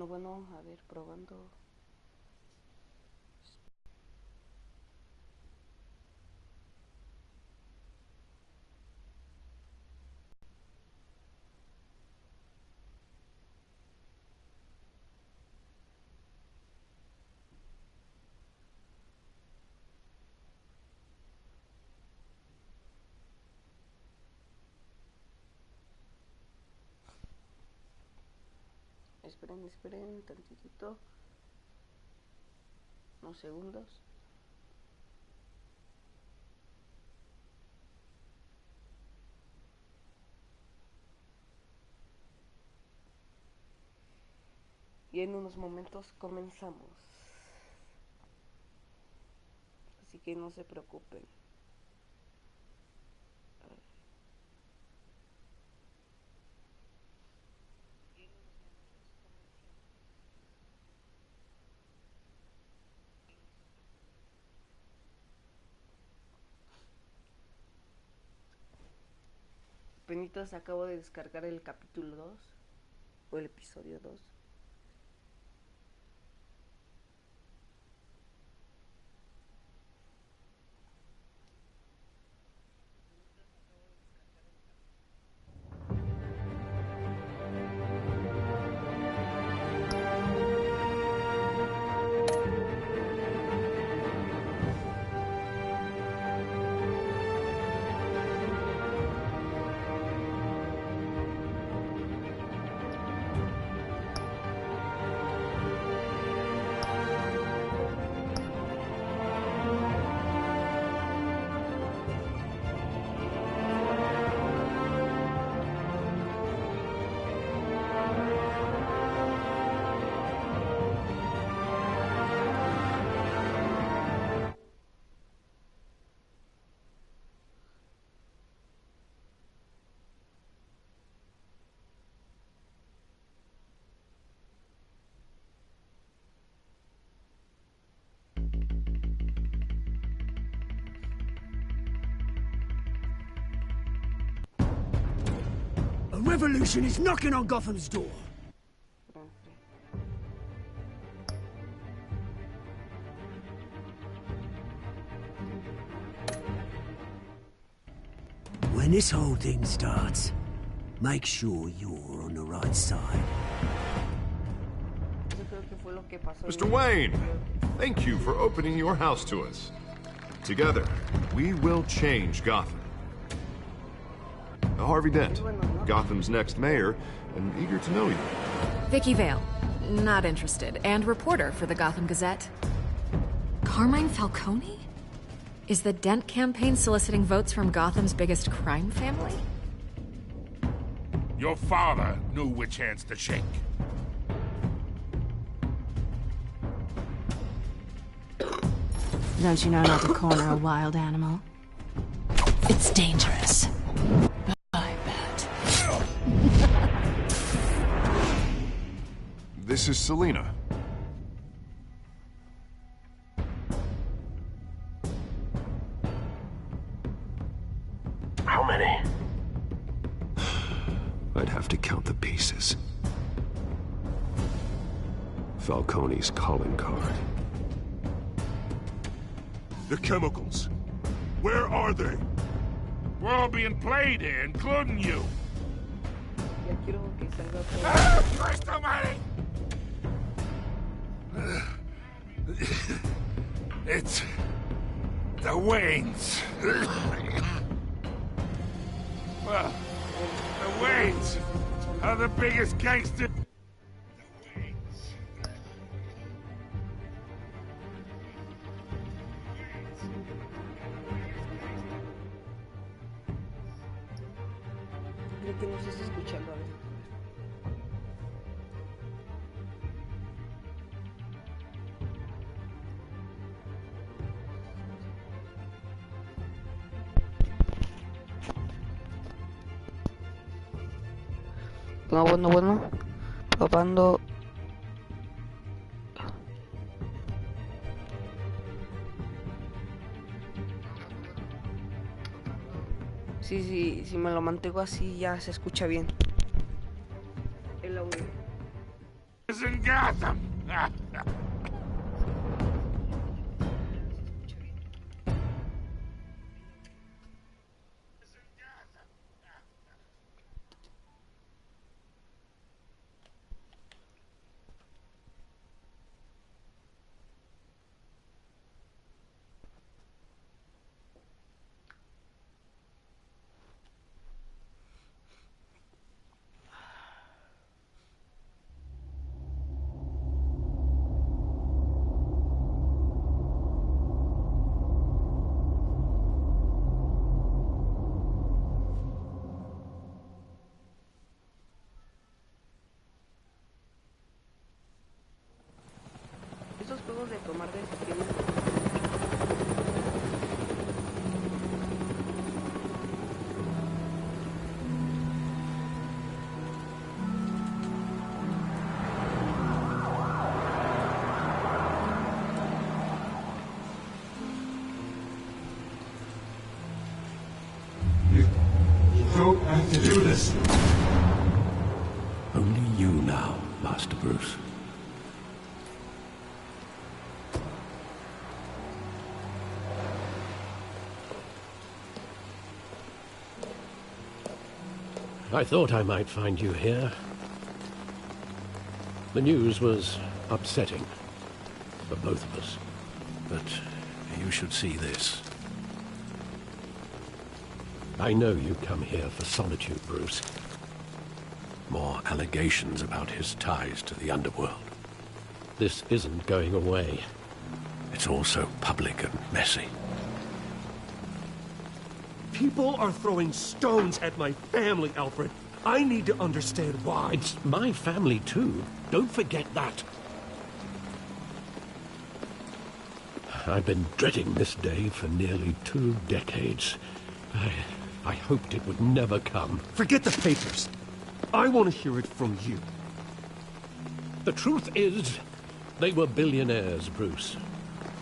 Bueno, a ver, probando. Esperen tantitito. Unos segundos. Y en unos momentos comenzamos. Así que no se preocupen. Penitas, acabo de descargar el capítulo 2 o el episodio 2. A revolution is knocking on Gotham's door. When this whole thing starts, make sure you're on the right side. Mr. Wayne, thank you for opening your house to us. Together, we will change Gotham. Harvey Dent, Gotham's next mayor, and eager to know you. Vicky Vale, not interested, and reporter for the Gotham Gazette. Carmine Falcone? Is the Dent campaign soliciting votes from Gotham's biggest crime family? Your father knew which hands to shake. Don't you know not to corner a wild animal? It's dangerous. I bet. This is Selina. How many? I'd have to count the pieces. Falcone's calling card. The chemicals. Where are they? We're all being played here, including you. Ah, Christ almighty! It's the Waynes. Well, the Waynes are the biggest gangsters. Creo que no se está escuchando, a ver. Bueno, probando. Sí, si me lo mantengo así ya se escucha bien el audio. Gotham! Estos juegos de tomar decisiones. You don't have to do this. Only you now, Master Bruce. I thought I might find you here. The news was upsetting for both of us. But you should see this. I know you come here for solitude, Bruce. More allegations about his ties to the underworld. This isn't going away. It's all so public and messy. People are throwing stones at my family, Alfred. I need to understand why. It's my family, too. Don't forget that. I've been dreading this day for nearly 2 decades. I hoped it would never come. Forget the papers. I want to hear it from you. The truth is, they were billionaires, Bruce.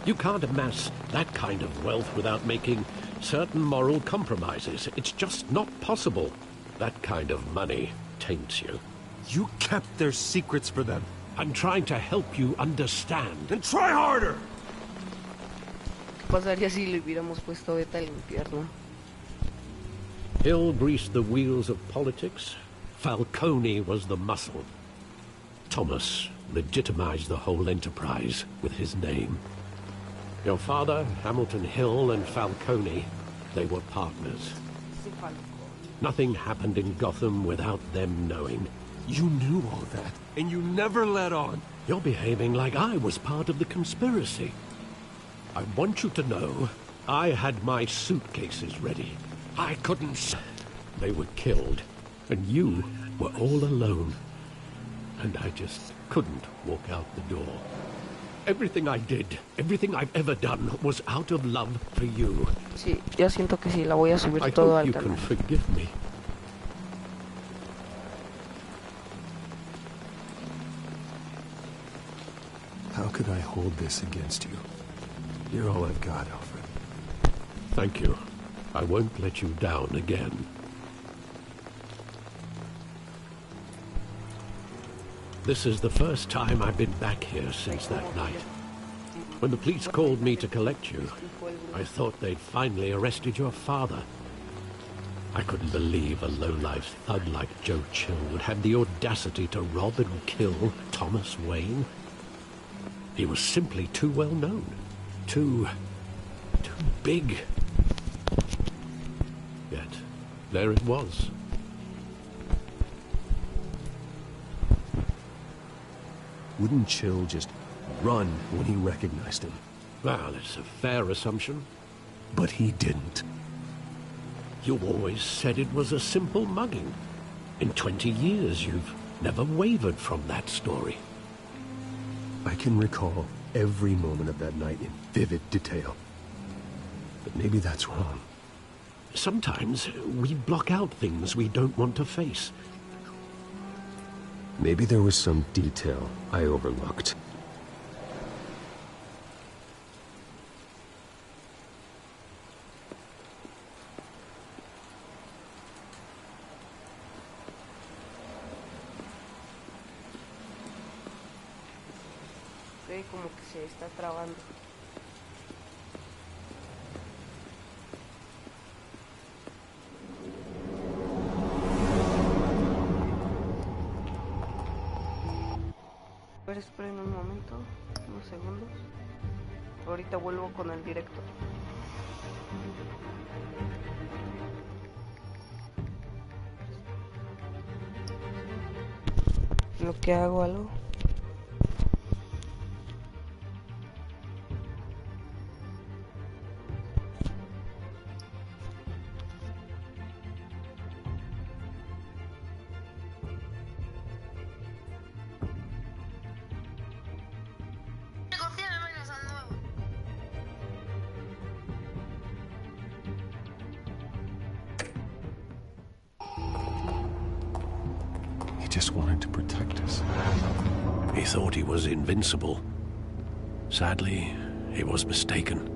You can't amass that kind of wealth without making certain moral compromises. It's just not possible. That kind of money taints you. You kept their secrets for them. I'm trying to help you understand. Then try harder! ¿Qué pasaría si le hubiéramos puesto beta al infierno? Hill greased the wheels of politics. Falcone was the muscle. Thomas legitimized the whole enterprise with his name. Your father, Hamilton Hill, and Falcone, they were partners. Nothing happened in Gotham without them knowing. You knew all that, and you never let on. You're behaving like I was part of the conspiracy. I want you to know, I had my suitcases ready. I couldn't... They were killed, and you were all alone. And I just couldn't walk out the door. Everything I did, everything I've ever done, was out of love for you. Sí, ya siento que sí, la voy a subir I todo hope al you canal. can forgive me. How could I hold this against you? You're all I've got, Alfred. Thank you. I won't let you down again. This is the first time I've been back here since that night. When the police called me to collect you, I thought they'd finally arrested your father. I couldn't believe a low-life thug like Joe Chill would have the audacity to rob and kill Thomas Wayne. He was simply too well known. Too big. Yet, there it was. Wouldn't Chill just run when he recognized him? Well, it's a fair assumption. But he didn't. You always said it was a simple mugging. In 20 years, you've never wavered from that story. I can recall every moment of that night in vivid detail. But maybe that's wrong. Sometimes we block out things we don't want to face. Maybe there was some detail I overlooked. ve como que se está trabando. A ver, esperen un momento, unos segundos. Ahorita vuelvo con el directo. Lo que hago algo. He just wanted to protect us. He thought he was invincible. Sadly, he was mistaken.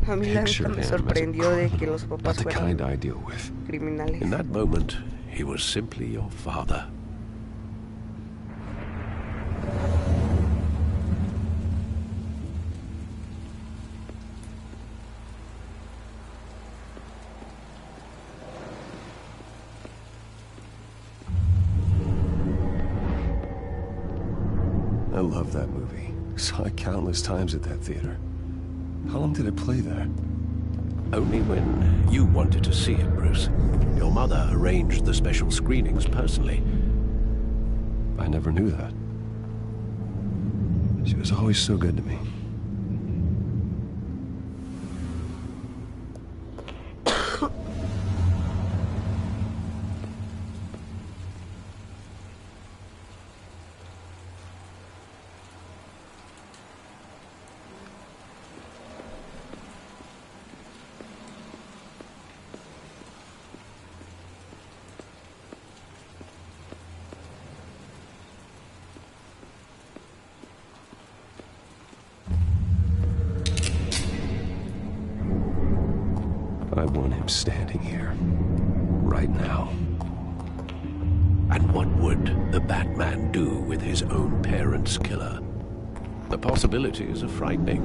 A mí la neta me sorprendió de que los papás fueran criminales. In that moment, he was simply your father. I love that movie. Saw it countless times at that theater. How long did it play there? Only when you wanted to see it, Bruce. Your mother arranged the special screenings personally. I never knew that. She was always so good to me. I want him standing here, right now. And what would the Batman do with his own parents' killer? The possibilities are frightening.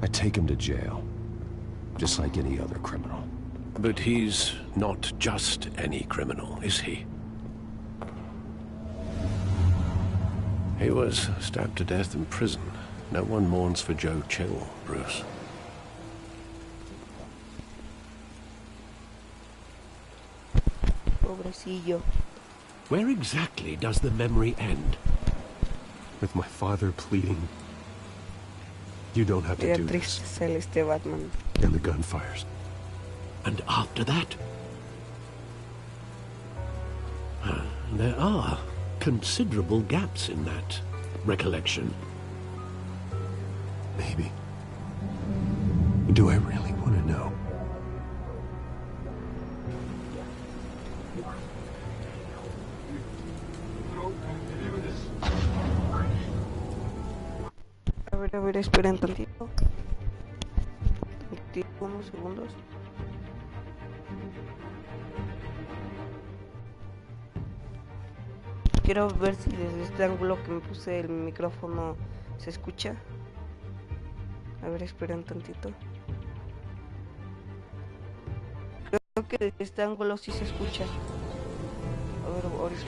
I take him to jail, just like any other criminal. But he's not just any criminal, is he? He was stabbed to death in prison. No one mourns for Joe Chill, Bruce. Pobrecillo. Where exactly does the memory end? With my father pleading, you don't have to do this. Celeste Batman. And the gunfires. And after that? There are considerable gaps in that recollection. Maybe. Do I really want to know? A ver, esperen tantito. Unos segundos. Quiero ver si desde este ángulo que me puse el micrófono se escucha. A ver, esperen tantito. Creo que desde este ángulo sí se escucha. A ver, ahorita.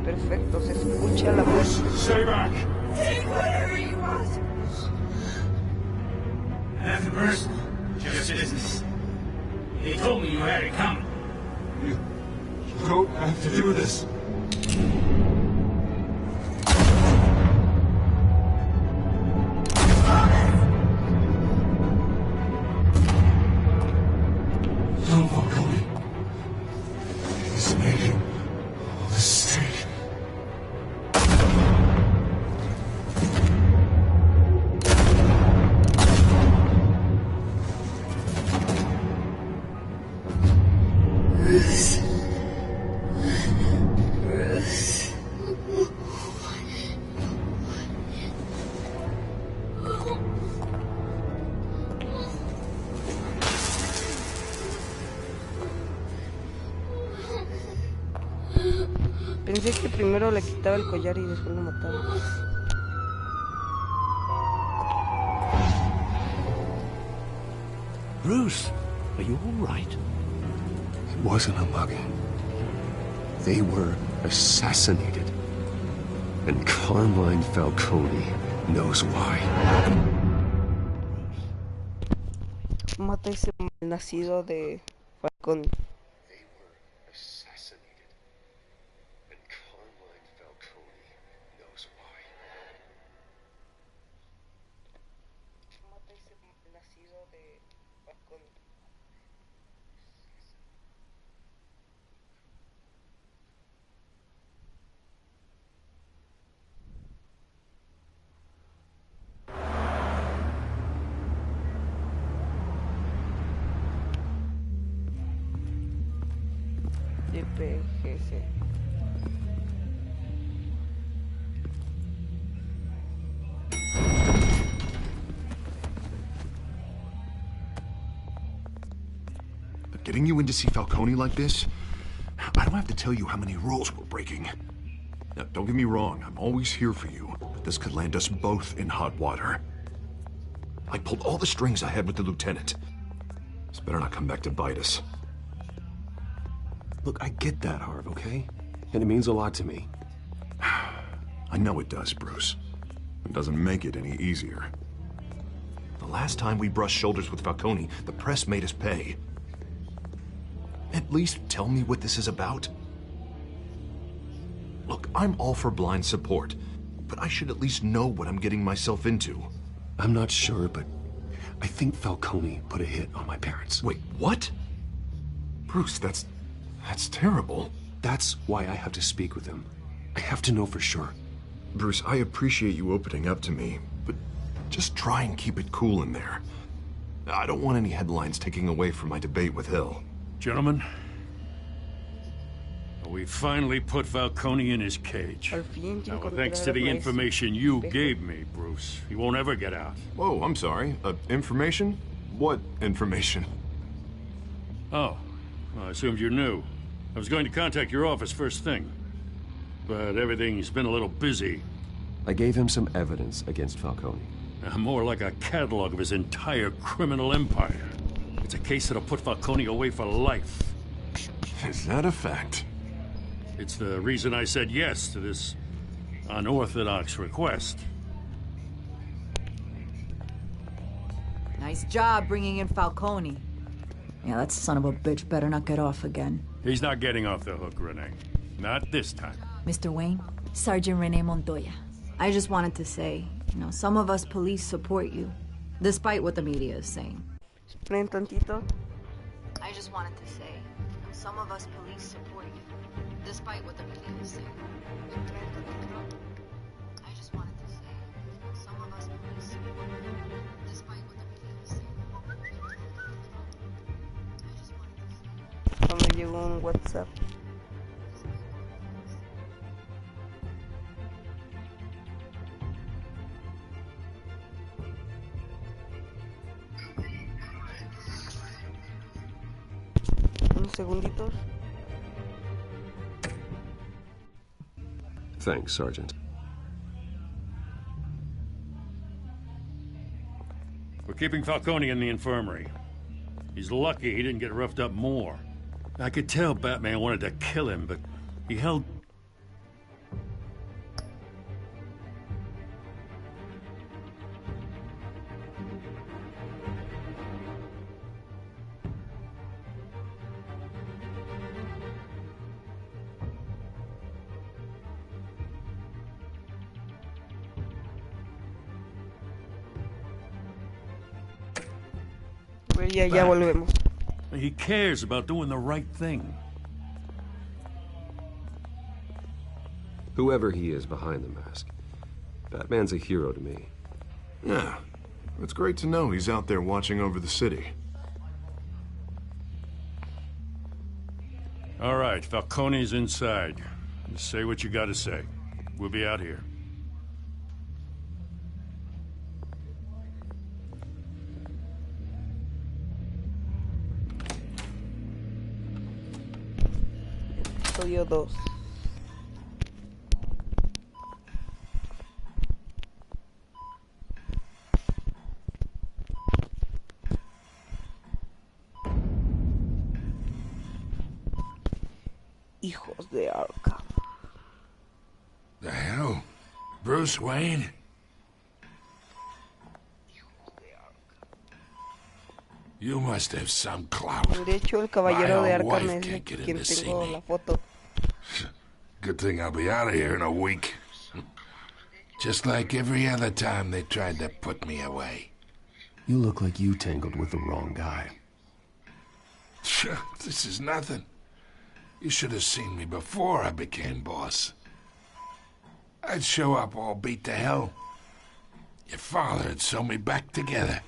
Perfecto, se escucha la voz. Stay back! Take whatever you want. Nothing personal, just business. They told me you had it coming. You don't have to do this. Don't walk away. He's making a mistake. Pensé que primero le quitaba el collar y después lo mataba. Bruce, are you all right? It wasn't a mugging. They were assassinated. And Carmine Falcone knows why. Mata a ese malnacido de Falcone. PGC. Getting you in to see Falcone like this? I don't have to tell you how many rules we're breaking. Now, don't get me wrong, I'm always here for you, but this could land us both in hot water. I pulled all the strings I had with the lieutenant. This better not come back to bite us. Look, I get that, Harv, okay? And it means a lot to me. I know it does, Bruce. It doesn't make it any easier. The last time we brushed shoulders with Falcone, the press made us pay. At least tell me what this is about. Look, I'm all for blind support, but I should at least know what I'm getting myself into. I'm not sure, but I think Falcone put a hit on my parents. Wait, what? Bruce, that's terrible. That's why I have to speak with him. I have to know for sure. Bruce, I appreciate you opening up to me, but just try and keep it cool in there. I don't want any headlines taking away from my debate with Hill. Gentlemen, we finally put Falcone in his cage. Now, thanks to the information you gave me, Bruce, he won't ever get out. Whoa, I'm sorry. Information? What information? Oh, well, I assumed you knew. I was going to contact your office first thing, but everything's been a little busy. I gave him some evidence against Falcone. More like a catalog of his entire criminal empire. It's a case that'll put Falcone away for life. Is that a fact? It's the reason I said yes to this unorthodox request. Nice job bringing in Falcone. Yeah, that son of a bitch better not get off again. He's not getting off the hook, Renee. Not this time. Mr. Wayne, Sergeant Renee Montoya. I just wanted to say, some of us police support you, despite what the media is saying. Esperen tantito. I just wanted to say, some of us police support you, despite what the media is saying. I just wanted to say, some of us police support you, despite what the media is saying. I just wanted to say. Cuando llegó un WhatsApp. Unos segunditos. Thanks, Sergeant. We're keeping Falcone in the infirmary. He's lucky he didn't get roughed up more. I could tell Batman wanted to kill him, but he held... Ya volvemos. He cares about doing the right thing. Whoever he is behind the mask, Batman's a hero to me. Yeah, it's great to know he's out there watching over the city. All right, Falcone's inside. Just say what you gotta say. We'll be out here. Episodio 2. hijos de Arkham. The hell? Bruce Wayne? You must have some clout. De hecho, el caballero de Arkham es can't get quien in to see tengo me. la foto. Good thing I'll be out of here in a week. Just like every other time they tried to put me away. You look like you tangled with the wrong guy. This is nothing. You should have seen me before I became boss. I'd show up all beat to hell. Your father had sewn me back together.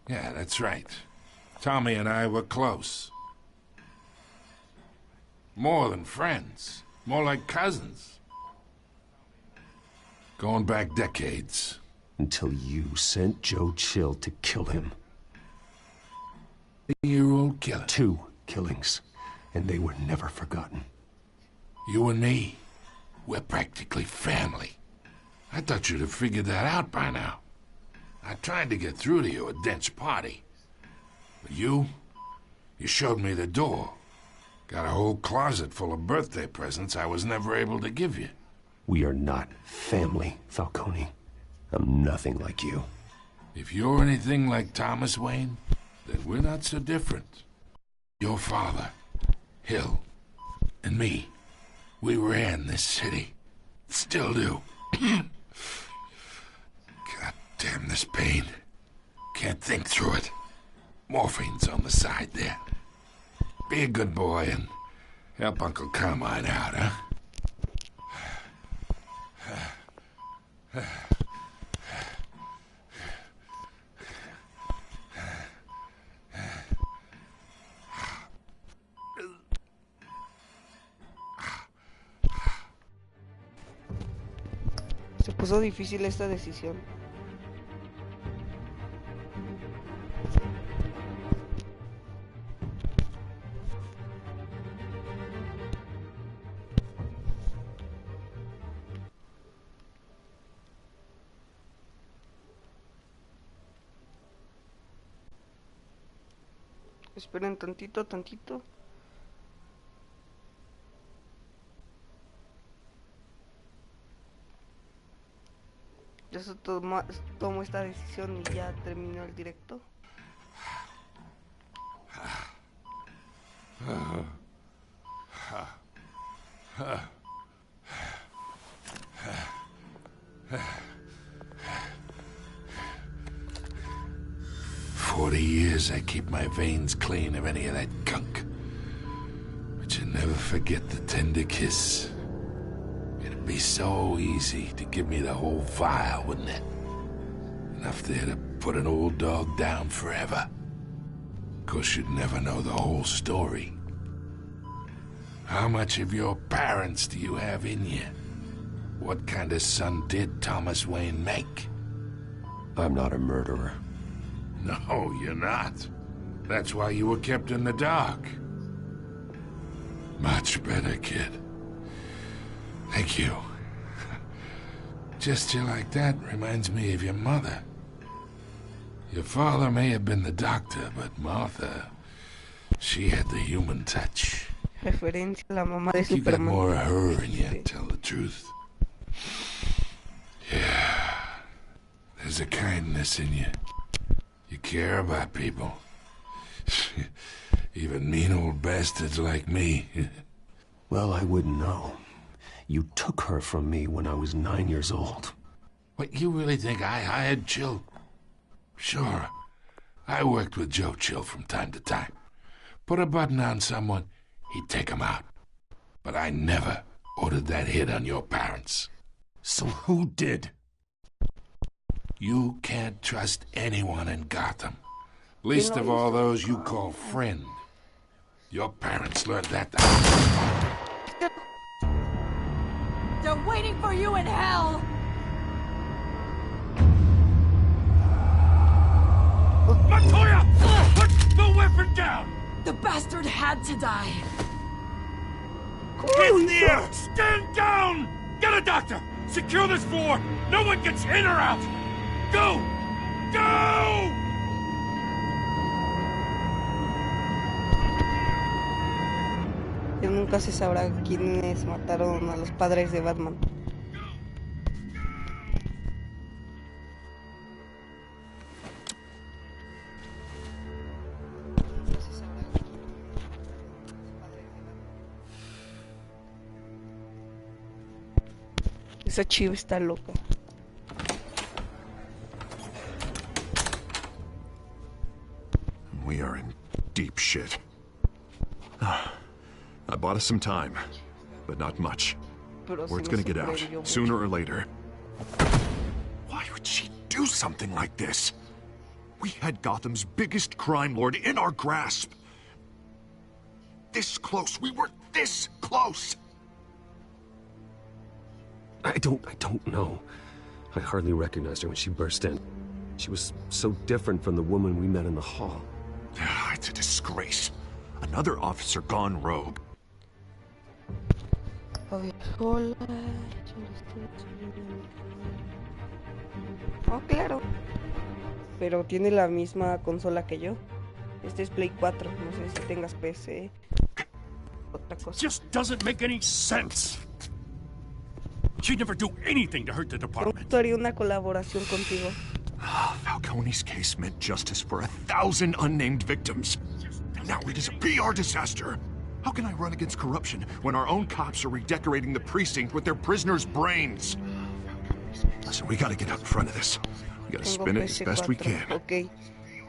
Yeah, that's right. Tommy and I were close. More than friends. More like cousins. Going back decades. Until you sent Joe Chill to kill him. Year-old killer. 2 killings, and they were never forgotten. You and me, we're practically family. I thought you'd have figured that out by now. I tried to get through to you at Dent's party. But you showed me the door. Got a whole closet full of birthday presents I was never able to give you. We are not family, Falcone. I'm nothing like you. If you're anything like Thomas Wayne, then we're not so different. Your father, Hill, and me, we ran this city. Still do. God damn this pain. Can't think through it. Morphine's on the side there. Be a good boy and help Uncle Carmine out, huh? Se puso difícil esta decisión. Esperen tantito. Ya se tomó esta decisión y ya terminó el directo. For 40 years I keep my veins clean of any of that gunk. But you never forget the tender kiss. It'd be so easy to give me the whole vial, wouldn't it? Enough there to put an old dog down forever. Of course, you'd never know the whole story. How much of your parents do you have in you? What kind of son did Thomas Wayne make? I'm not a murderer. No, you're not. That's why you were kept in the dark. Much better, kid. Thank you. Gesture like that reminds me of your mother. Your father may have been the doctor, but Martha, she had the human touch. Referencia a la mamá de You got Superman. more of her in you, to tell the truth. Yeah. There's a kindness in you. You care about people. Even mean old bastards like me. Well, I wouldn't know. You took her from me when I was 9 years old. What, you really think I hired Chill? Sure. I worked with Joe Chill from time to time. Put a button on someone, he'd take him out. But I never ordered that hit on your parents. So who did? You can't trust anyone in Gotham. Least of all those you call friend. Your parents learned that. They're waiting for you in hell! Montoya! Put the weapon down! The bastard had to die. Hands in the air! Stand down! Get a doctor! Secure this floor! No one gets in or out! Go! Go! Que nunca se sabrá quiénes mataron a los padres de Batman. Esa chiva está loca. We are in deep shit. I bought us some time, but not much. Word's gonna get out, sooner or later. Why would she do something like this? We had Gotham's biggest crime lord in our grasp. This close, we were this close! I don't know. I hardly recognized her when she burst in. She was so different from the woman we met in the hall. It's a disgrace. Another officer gone rogue. Oh, claro. Pero tiene la misma consola que yo. Este es Play 4. No sé si tengas PC. Otra cosa. Just doesn't make any sense. She'd never do anything to hurt the department. Haría una colaboración contigo. Falcone's case meant justice for 1,000 unnamed victims. And now it is a PR disaster. How can I run against corruption when our own cops are redecorating the precinct with their prisoners' brains? Listen, we gotta get out in front of this. We gotta spin it as best we can. Okay.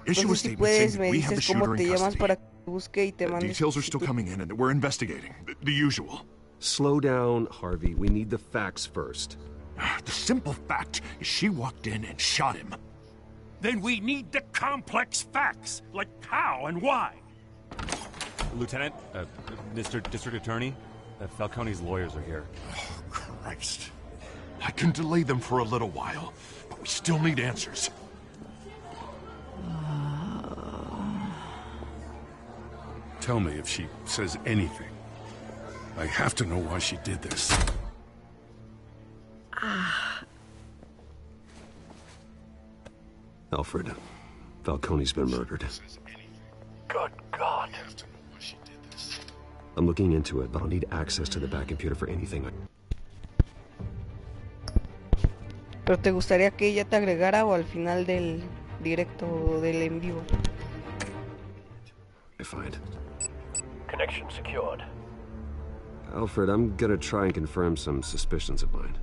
Issue a statement saying that we have the shooter in custody. The details are still coming in and we're investigating. The usual. Slow down, Harvey. We need the facts first. The simple fact is she walked in and shot him. Then we need the complex facts, like how and why. Lieutenant, Mr. District Attorney, Falcone's lawyers are here. Oh, Christ. I can delay them for a little while, but we still need answers. Tell me if she says anything. I have to know why she did this. Alfred, Falcone's been murdered. Good God. I'm looking into it, but I'll need access to the back computer for anything. ¿Pero te gustaría que ella te agregara o al final del directo o del en vivo? I find. Connection secured. Alfred, I'm gonna try and confirm some suspicions of mine.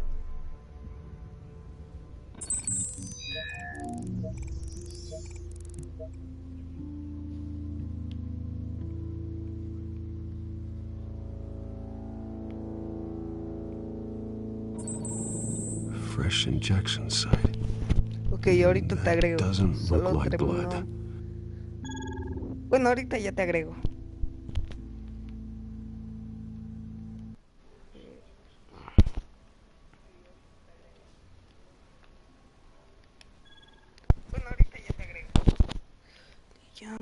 Fresh injection site. Ok, ahorita te agrego. Doesn't look like blood. Bueno, ahorita ya te agrego. Ya.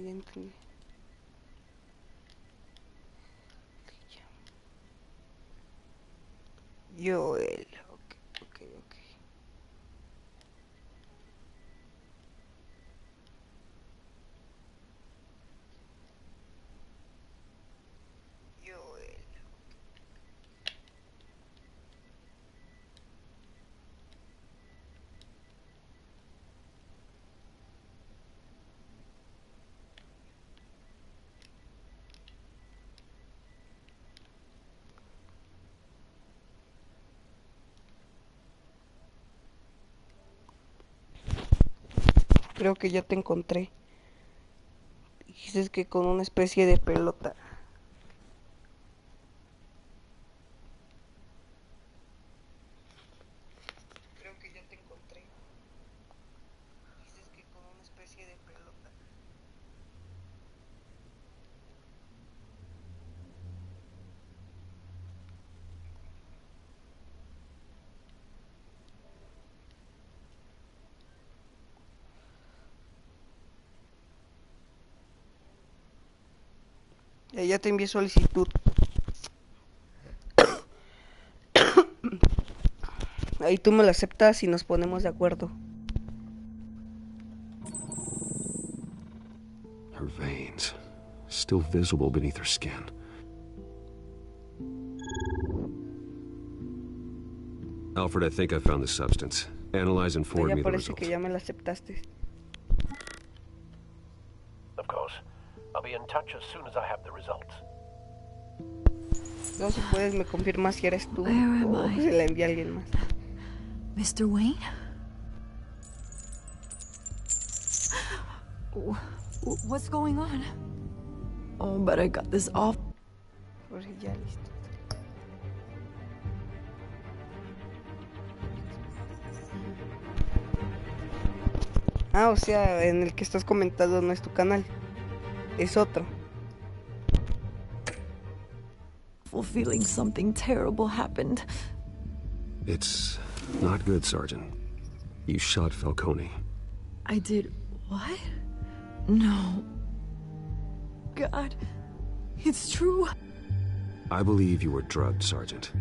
Ya entendí. Joel, ok. Joel. Creo que ya te encontré. Dices que con una especie de pelota. Creo que ya te encontré. Dices que con una especie de pelota. Ya te envié solicitud. Ahí tú me la aceptas y nos ponemos de acuerdo. Her veins, still visible beneath her skin. Alfred, I think I found the substance. Analyze and forward me the Parece results. que ya me la aceptaste. Of course. I'll be in touch as soon as I have the results. No, si puedes, me confirmas si eres tú o I? se la envía a alguien más. Mr. Wayne? What's going on? Oh, but I got this off. Por si ya listo. Ah, o sea, en el que estás comentando no es tu canal, es otro. Feeling something terrible happened. It's not good, Sergeant. You shot Falcone. I did what? No. God, it's true. I believe you were drugged, Sergeant.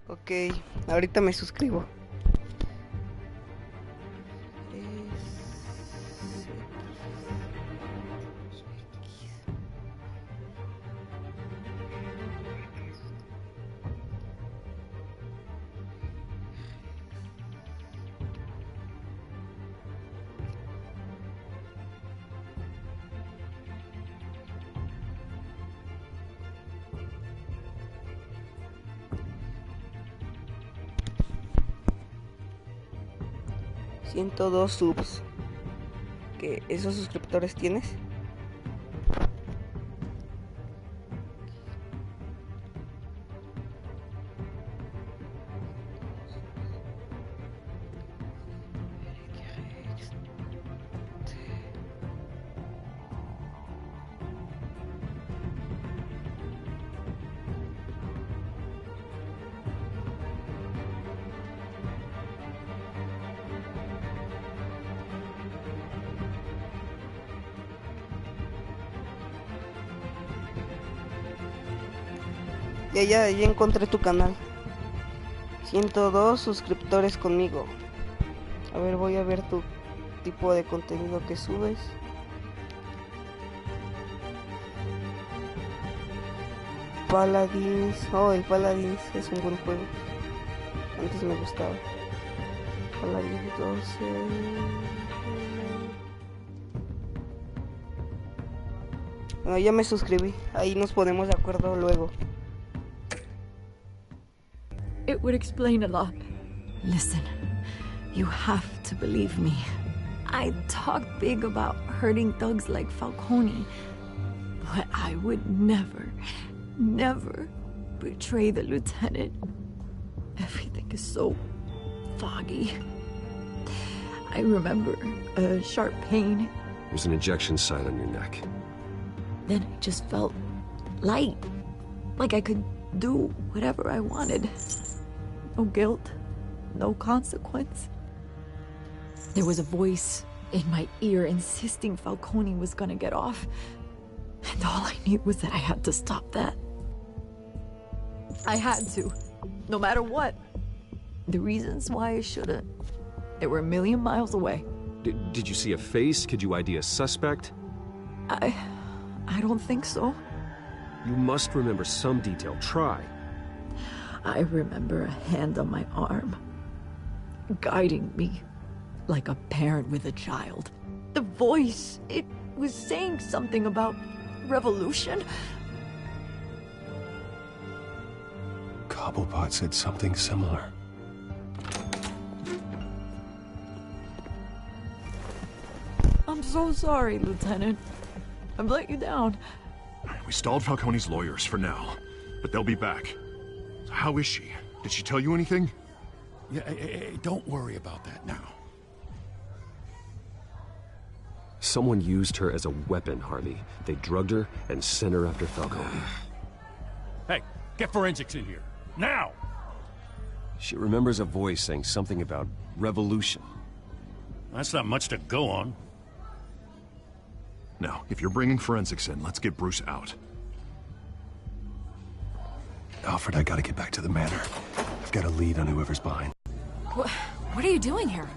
Ok, ahorita me suscribo. $102 subs. ¿Qué? ¿Esos suscriptores tienes? Ya encontré tu canal. 102 suscriptores conmigo. A ver, voy a ver tu tipo de contenido que subes. Paladins. Oh, el Paladins es un buen juego. Antes me gustaba. Paladins 12. Bueno, ya me suscribí. Ahí nos ponemos de acuerdo luego. It would explain a lot. Listen, you have to believe me. I talk big about hurting thugs like Falcone, but I would never betray the lieutenant. Everything is so foggy. I remember a sharp pain. There's an injection site on your neck. Then I just felt light, like I could do whatever I wanted. No guilt, no consequence. There was a voice in my ear insisting Falcone was gonna get off. And all I knew was that I had to stop that. I had to, no matter what. The reasons why I shouldn't, they were a million miles away. Did you see a face? Could you ID a suspect? I don't think so. You must remember some detail. Try. I remember a hand on my arm, guiding me like a parent with a child. The voice, it was saying something about revolution. Cobblepot said something similar. I'm so sorry, Lieutenant. I've let you down. We stalled Falcone's lawyers for now, but they'll be back. So how is she? Did she tell you anything? Yeah, hey, don't worry about that now. Someone used her as a weapon, Harvey. They drugged her and sent her after Falcone. Hey, get forensics in here. Now! She remembers a voice saying something about revolution. That's not much to go on. Now, if you're bringing forensics in, let's get Bruce out. Alfred, I gotta get back to the manor. I've got a lead on whoever's behind. What are you doing here?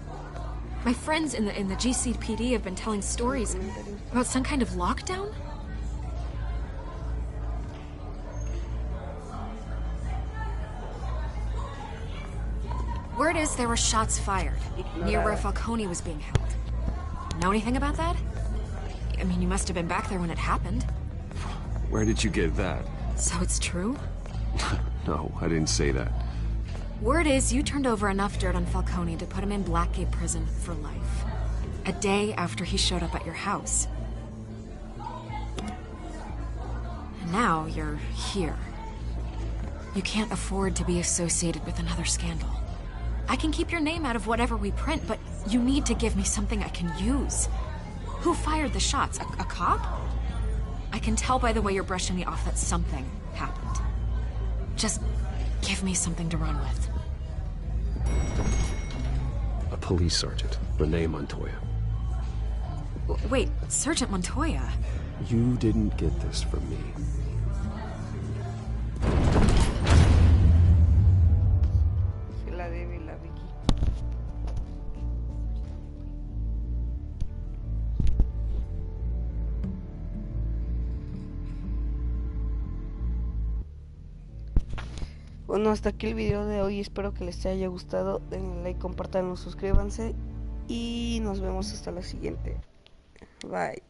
My friends in the GCPD have been telling stories about some kind of lockdown? Word is there were shots fired near where Falcone was being held. Know anything about that? I mean, you must have been back there when it happened. Where did you get that? So it's true? No, I didn't say that. Word is you turned over enough dirt on Falcone to put him in Blackgate Prison for life. A day after he showed up at your house. And now you're here. You can't afford to be associated with another scandal. I can keep your name out of whatever we print, but you need to give me something I can use. Who fired the shots? A cop? I can tell by the way you're brushing me off that something happened. Just give me something to run with. A police sergeant, Renee Montoya. Wait, Sergeant Montoya? You didn't get this from me. Se la debe la Vicky. Bueno, hasta aquí el video de hoy. Espero que les haya gustado. Denle like, compártanlo, suscríbanse. Y nos vemos hasta la siguiente. Bye.